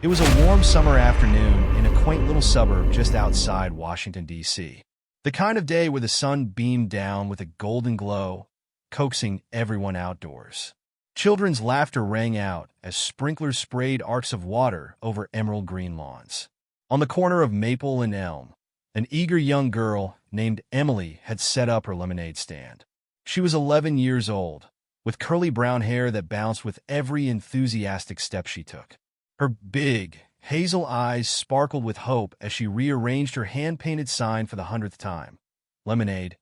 It was a warm summer afternoon in a quaint little suburb just outside Washington, D.C. The kind of day where the sun beamed down with a golden glow, coaxing everyone outdoors. Children's laughter rang out as sprinklers sprayed arcs of water over emerald green lawns. On the corner of Maple and Elm, an eager young girl named Emily had set up her lemonade stand. She was 11 years old, with curly brown hair that bounced with every enthusiastic step she took. Her big, hazel eyes sparkled with hope as she rearranged her hand-painted sign for the 100th time. Lemonade,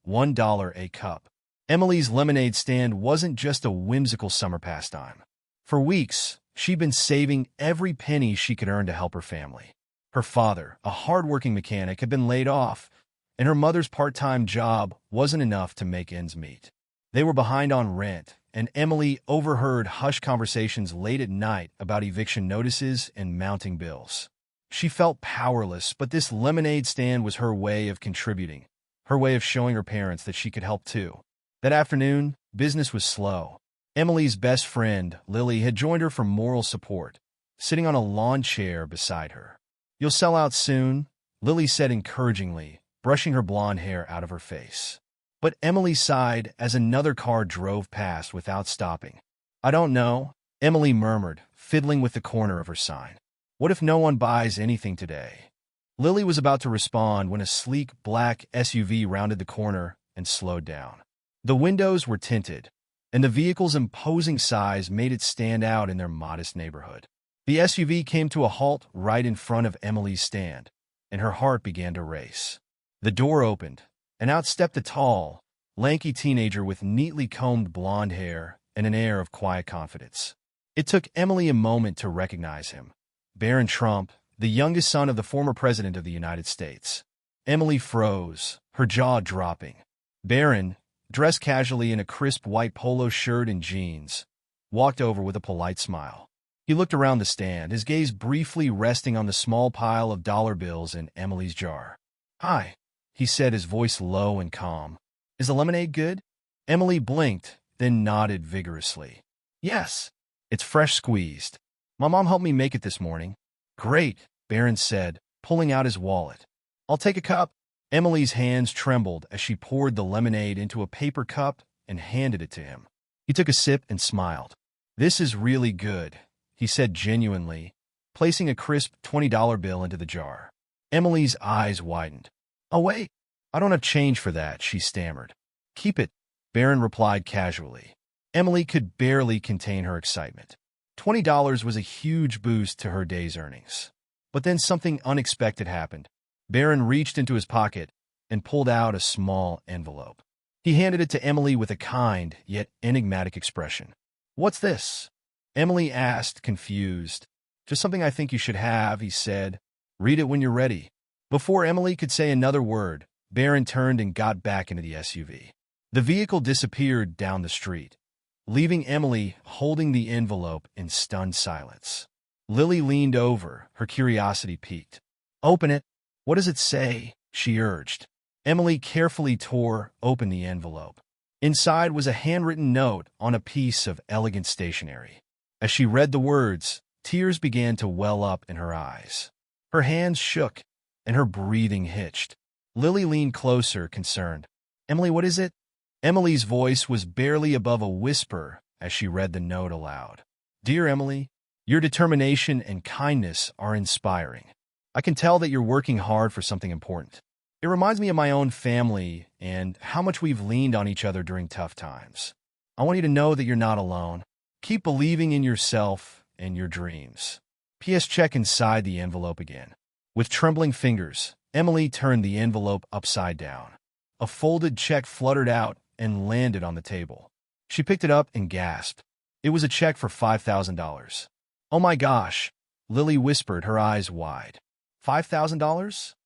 $1 a cup. Emily's lemonade stand wasn't just a whimsical summer pastime. For weeks, she'd been saving every penny she could earn to help her family. Her father, a hard-working mechanic, had been laid off, and her mother's part-time job wasn't enough to make ends meet. They were behind on rent, and Emily overheard hushed conversations late at night about eviction notices and mounting bills. She felt powerless, but this lemonade stand was her way of contributing, her way of showing her parents that she could help too. That afternoon, business was slow. Emily's best friend, Lily, had joined her for moral support, sitting on a lawn chair beside her. "You'll sell out soon," Lily said encouragingly, brushing her blonde hair out of her face. But Emily sighed as another car drove past without stopping. "I don't know," Emily murmured, fiddling with the corner of her sign. "What if no one buys anything today?" Lily was about to respond when a sleek black SUV rounded the corner and slowed down. The windows were tinted, and the vehicle's imposing size made it stand out in their modest neighborhood. The SUV came to a halt right in front of Emily's stand, and her heart began to race. The door opened, and out stepped a tall, lanky teenager with neatly combed blonde hair and an air of quiet confidence. It took Emily a moment to recognize him. Barron Trump, the youngest son of the former president of the United States. Emily froze, her jaw dropping. Barron, dressed casually in a crisp white polo shirt and jeans, walked over with a polite smile. He looked around the stand, his gaze briefly resting on the small pile of dollar bills in Emily's jar. "Hi," he said, his voice low and calm. "Is the lemonade good?" Emily blinked, then nodded vigorously. "Yes, it's fresh squeezed. My mom helped me make it this morning." "Great," Barron said, pulling out his wallet. "I'll take a cup." Emily's hands trembled as she poured the lemonade into a paper cup and handed it to him. He took a sip and smiled. "This is really good," he said genuinely, placing a crisp $20 bill into the jar. Emily's eyes widened. "Oh, wait, I don't have change for that," she stammered. "Keep it," Barron replied casually. Emily could barely contain her excitement. $20 was a huge boost to her day's earnings. But then something unexpected happened. Barron reached into his pocket and pulled out a small envelope. He handed it to Emily with a kind yet enigmatic expression. "What's this?" Emily asked, confused. "Just something I think you should have," he said. "Read it when you're ready." Before Emily could say another word, Barron turned and got back into the SUV. The vehicle disappeared down the street, leaving Emily holding the envelope in stunned silence. Lily leaned over, her curiosity piqued. "Open it. What does it say?" she urged. Emily carefully tore open the envelope. Inside was a handwritten note on a piece of elegant stationery. As she read the words, tears began to well up in her eyes. Her hands shook, and her breathing hitched. Lily leaned closer, concerned. "Emily, what is it?" Emily's voice was barely above a whisper as she read the note aloud. "Dear Emily, your determination and kindness are inspiring. I can tell that you're working hard for something important. It reminds me of my own family and how much we've leaned on each other during tough times. I want you to know that you're not alone. Keep believing in yourself and your dreams." P.S. Check inside the envelope again. With trembling fingers, Emily turned the envelope upside down. A folded check fluttered out and landed on the table. She picked it up and gasped. It was a check for $5,000. "Oh my gosh," Lily whispered, her eyes wide. $5,000?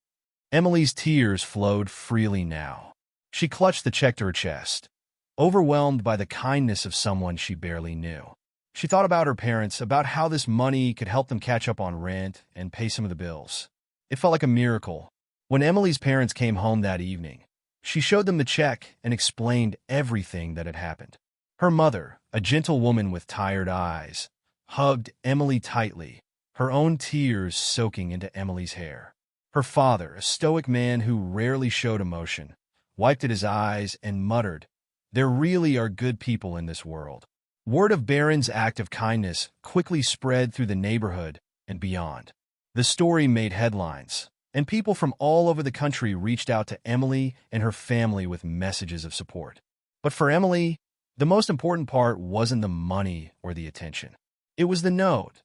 Emily's tears flowed freely now. She clutched the check to her chest, overwhelmed by the kindness of someone she barely knew. She thought about her parents, about how this money could help them catch up on rent and pay some of the bills. It felt like a miracle. When Emily's parents came home that evening, she showed them the check and explained everything that had happened. Her mother, a gentle woman with tired eyes, hugged Emily tightly, her own tears soaking into Emily's hair. Her father, a stoic man who rarely showed emotion, wiped at his eyes and muttered, "There really are good people in this world." Word of Barron's act of kindness quickly spread through the neighborhood and beyond. The story made headlines, and people from all over the country reached out to Emily and her family with messages of support. But for Emily, the most important part wasn't the money or the attention. It was the note,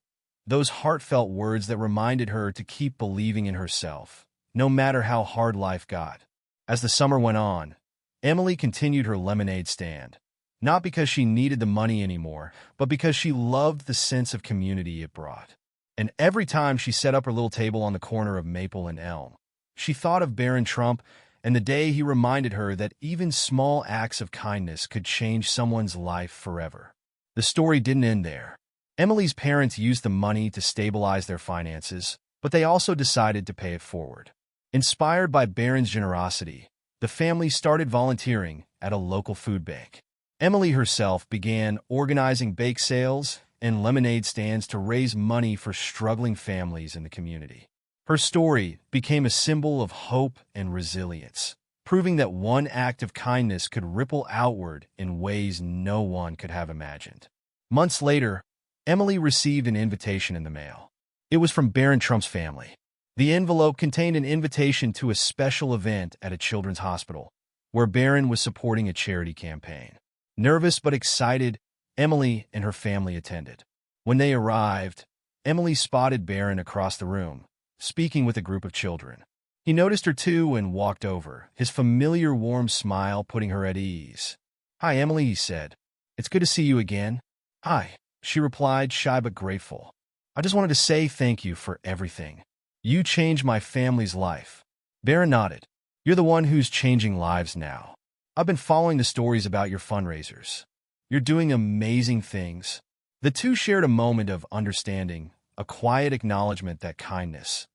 those heartfelt words that reminded her to keep believing in herself, no matter how hard life got. As the summer went on, Emily continued her lemonade stand, not because she needed the money anymore, but because she loved the sense of community it brought. And every time she set up her little table on the corner of Maple and Elm, she thought of Barron Trump and the day he reminded her that even small acts of kindness could change someone's life forever. The story didn't end there. Emily's parents used the money to stabilize their finances, but they also decided to pay it forward. Inspired by Barron's generosity, the family started volunteering at a local food bank. Emily herself began organizing bake sales and lemonade stands to raise money for struggling families in the community. Her story became a symbol of hope and resilience, proving that one act of kindness could ripple outward in ways no one could have imagined. Months later, Emily received an invitation in the mail. It was from Barron Trump's family. The envelope contained an invitation to a special event at a children's hospital, where Barron was supporting a charity campaign. Nervous but excited, Emily and her family attended. When they arrived, Emily spotted Barron across the room, speaking with a group of children. He noticed her too and walked over, his familiar warm smile putting her at ease. "Hi, Emily," he said. "It's good to see you again." "Hi," she replied, shy but grateful. "I just wanted to say thank you for everything. You changed my family's life." Barron nodded. "You're the one who's changing lives now. I've been following the stories about your fundraisers. You're doing amazing things." The two shared a moment of understanding, a quiet acknowledgement that kindness,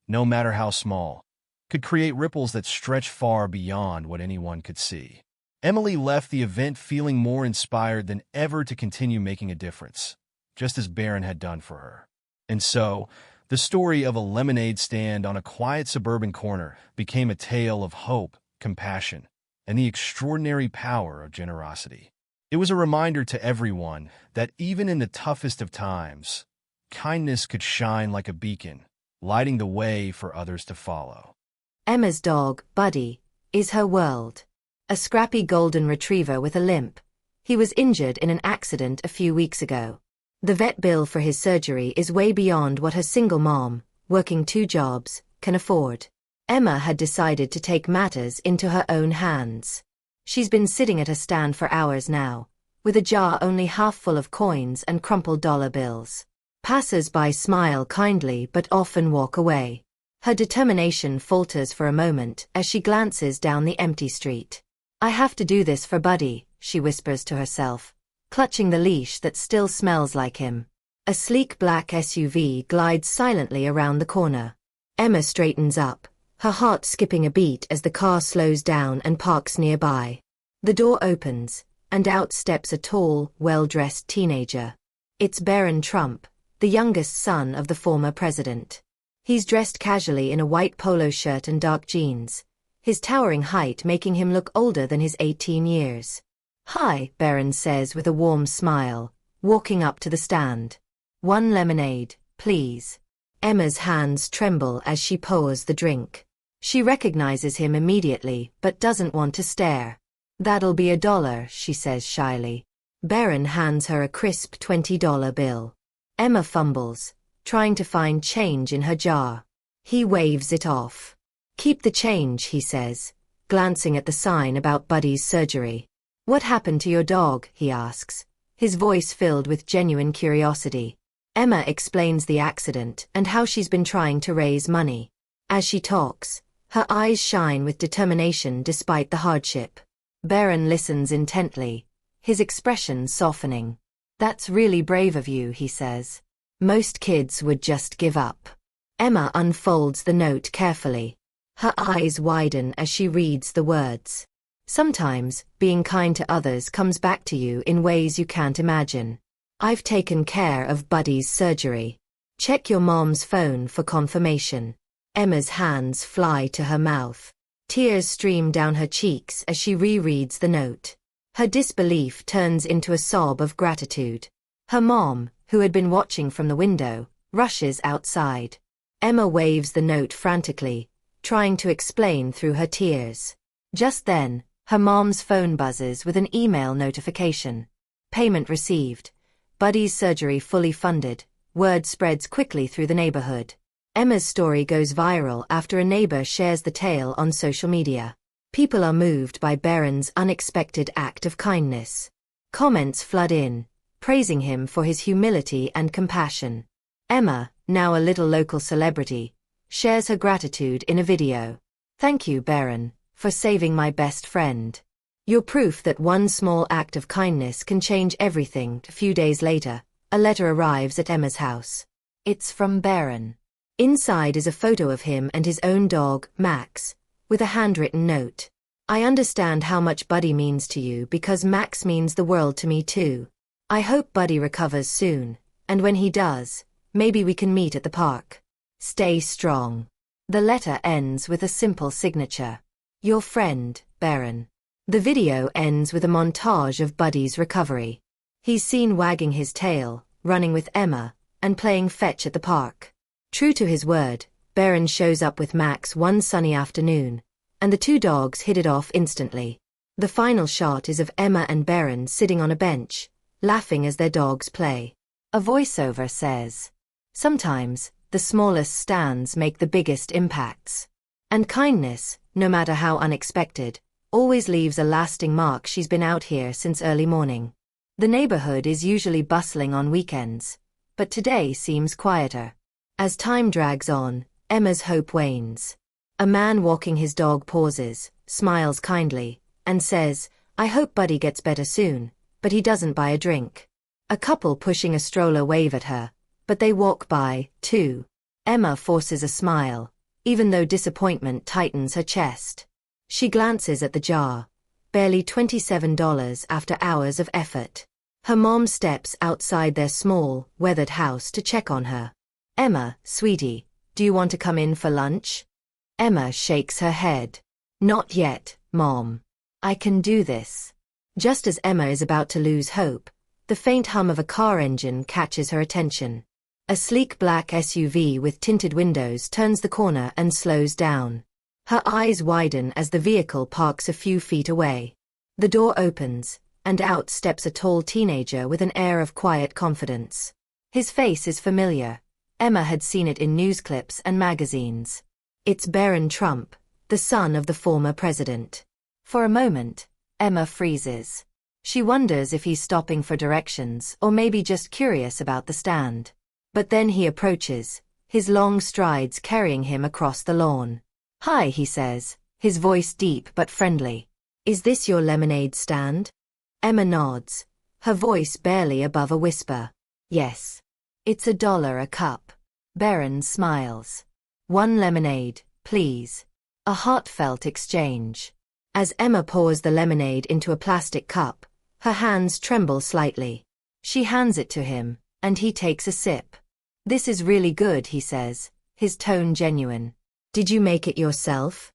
no matter how small, could create ripples that stretch far beyond what anyone could see. Emily left the event feeling more inspired than ever to continue making a difference, just as Barron had done for her. And so, the story of a lemonade stand on a quiet suburban corner became a tale of hope, compassion, and the extraordinary power of generosity. It was a reminder to everyone that even in the toughest of times, kindness could shine like a beacon, lighting the way for others to follow. Emma's dog, Buddy, is her world. A scrappy golden retriever with a limp. He was injured in an accident a few weeks ago. The vet bill for his surgery is way beyond what her single mom, working 2 jobs, can afford. Emma had decided to take matters into her own hands. She's been sitting at a stand for hours now, with a jar only half full of coins and crumpled dollar bills. Passers-by smile kindly but often walk away. Her determination falters for a moment as she glances down the empty street. "I have to do this for Buddy," she whispers to herself, clutching the leash that still smells like him. A sleek black SUV glides silently around the corner. Emma straightens up, her heart skipping a beat as the car slows down and parks nearby. The door opens, and out steps a tall, well-dressed teenager. It's Barron Trump, the youngest son of the former president. He's dressed casually in a white polo shirt and dark jeans, his towering height making him look older than his 18 years. "Hi," Barron says with a warm smile, walking up to the stand. "1 lemonade, please." Emma's hands tremble as she pours the drink. She recognizes him immediately but doesn't want to stare. "That'll be $1, she says shyly. Barron hands her a crisp $20 bill. Emma fumbles, trying to find change in her jar. He waves it off. "Keep the change," he says, glancing at the sign about Buddy's surgery. "What happened to your dog?" he asks, his voice filled with genuine curiosity. Emma explains the accident and how she's been trying to raise money. As she talks, her eyes shine with determination despite the hardship. Barron listens intently, his expression softening. "That's really brave of you," he says. "Most kids would just give up." Emma unfolds the note carefully. Her eyes widen as she reads the words. "Sometimes, being kind to others comes back to you in ways you can't imagine. I've taken care of Buddy's surgery. Check your mom's phone for confirmation. Emma's hands fly to her mouth. Tears stream down her cheeks as she rereads the note. Her disbelief turns into a sob of gratitude. Her mom, who had been watching from the window, rushes outside. Emma waves the note frantically, trying to explain through her tears. Just then, her mom's phone buzzes with an email notification. Payment received. Buddy's surgery fully funded. Word spreads quickly through the neighborhood. Emma's story goes viral after a neighbor shares the tale on social media. People are moved by Barron's unexpected act of kindness. Comments flood in, praising him for his humility and compassion. Emma, now a little local celebrity, shares her gratitude in a video. "Thank you, Barron, for saving my best friend. You're proof that one small act of kindness can change everything." A few days later, a letter arrives at Emma's house. It's from Barron. Inside is a photo of him and his own dog, Max, with a handwritten note. "I understand how much Buddy means to you because Max means the world to me too. I hope Buddy recovers soon, and when he does, maybe we can meet at the park. Stay strong." The letter ends with a simple signature. "Your friend, Barron." The video ends with a montage of Buddy's recovery. He's seen wagging his tail, running with Emma, and playing fetch at the park. True to his word, Barron shows up with Max one sunny afternoon, and the two dogs hit it off instantly. The final shot is of Emma and Barron sitting on a bench, laughing as their dogs play. A voiceover says, "Sometimes, the smallest stands make the biggest impacts. And kindness, no matter how unexpected, always leaves a lasting mark." She's been out here since early morning. The neighborhood is usually bustling on weekends, but today seems quieter. As time drags on, Emma's hope wanes. A man walking his dog pauses, smiles kindly, and says, "I hope Buddy gets better soon," but he doesn't buy a drink. A couple pushing a stroller wave at her, but they walk by, too. Emma forces a smile, even though disappointment tightens her chest. She glances at the jar, barely $27 after hours of effort. Her mom steps outside their small, weathered house to check on her. "Emma, sweetie, do you want to come in for lunch?" Emma shakes her head. "Not yet, Mom. I can do this." Just as Emma is about to lose hope, the faint hum of a car engine catches her attention. A sleek black SUV with tinted windows turns the corner and slows down. Her eyes widen as the vehicle parks a few feet away. The door opens, and out steps a tall teenager with an air of quiet confidence. His face is familiar. Emma had seen it in news clips and magazines. It's Barron Trump, the son of the former president. For a moment, Emma freezes. She wonders if he's stopping for directions or maybe just curious about the stand. But then he approaches, his long strides carrying him across the lawn. "Hi," he says, his voice deep but friendly. "Is this your lemonade stand?" Emma nods, her voice barely above a whisper. "Yes. It's $1 a cup." Barron smiles. "One lemonade, please." A heartfelt exchange. As Emma pours the lemonade into a plastic cup, her hands tremble slightly. She hands it to him, and he takes a sip. "This is really good," he says, his tone genuine. "Did you make it yourself?"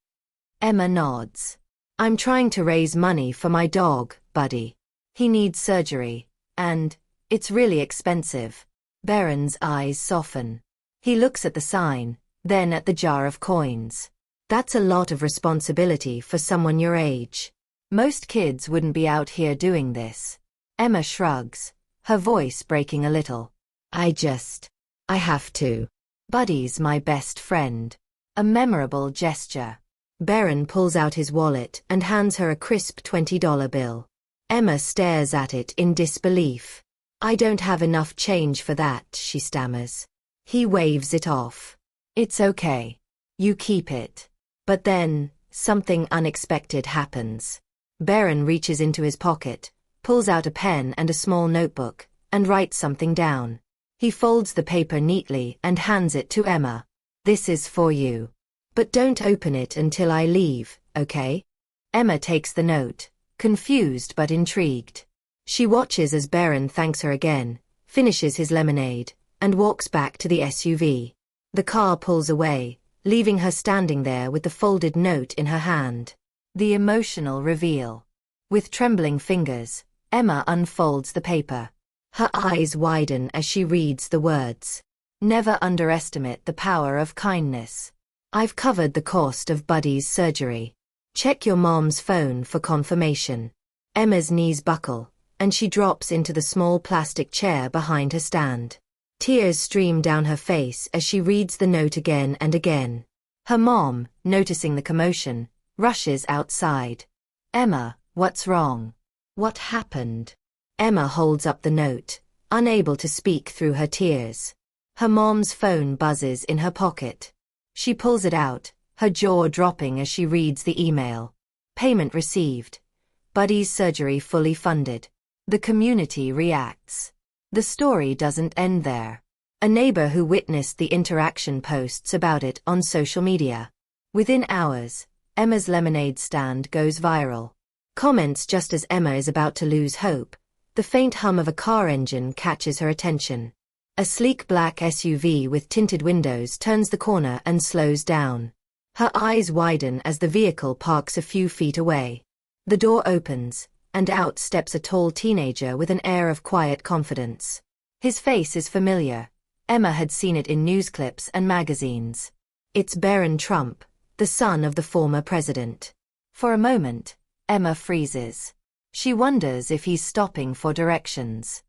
Emma nods. "I'm trying to raise money for my dog, Buddy. He needs surgery, and it's really expensive." Barron's eyes soften. He looks at the sign, then at the jar of coins. "That's a lot of responsibility for someone your age. Most kids wouldn't be out here doing this." Emma shrugs, her voice breaking a little. I have to. Buddy's my best friend." A memorable gesture. Barron pulls out his wallet and hands her a crisp $20 bill. Emma stares at it in disbelief. "I don't have enough change for that," she stammers. He waves it off. "It's okay. You keep it." But then, something unexpected happens. Barron reaches into his pocket, pulls out a pen and a small notebook, and writes something down. He folds the paper neatly and hands it to Emma. "This is for you. But don't open it until I leave, okay?" Emma takes the note, confused but intrigued. She watches as Barron thanks her again, finishes his lemonade, and walks back to the SUV. The car pulls away, leaving her standing there with the folded note in her hand. The emotional reveal. With trembling fingers, Emma unfolds the paper. Her eyes widen as she reads the words. Never underestimate the power of kindness. I've covered the cost of Buddy's surgery. Check your mom's phone for confirmation. Emma's knees buckle, and she drops into the small plastic chair behind her stand. Tears stream down her face as she reads the note again and again. Her mom, noticing the commotion, rushes outside. Emma, what's wrong? What happened? Emma holds up the note, unable to speak through her tears. Her mom's phone buzzes in her pocket. She pulls it out, her jaw dropping as she reads the email. Payment received. Buddy's surgery fully funded. The community reacts. The story doesn't end there. A neighbor who witnessed the interaction posts about it on social media. Within hours, Emma's lemonade stand goes viral. Comments just as Emma is about to lose hope. The faint hum of a car engine catches her attention. A sleek black SUV with tinted windows turns the corner and slows down. Her eyes widen as the vehicle parks a few feet away. The door opens, and out steps a tall teenager with an air of quiet confidence. His face is familiar. Emma had seen it in news clips and magazines. It's Barron Trump, the son of the former president. For a moment, Emma freezes. She wonders if he's stopping for directions.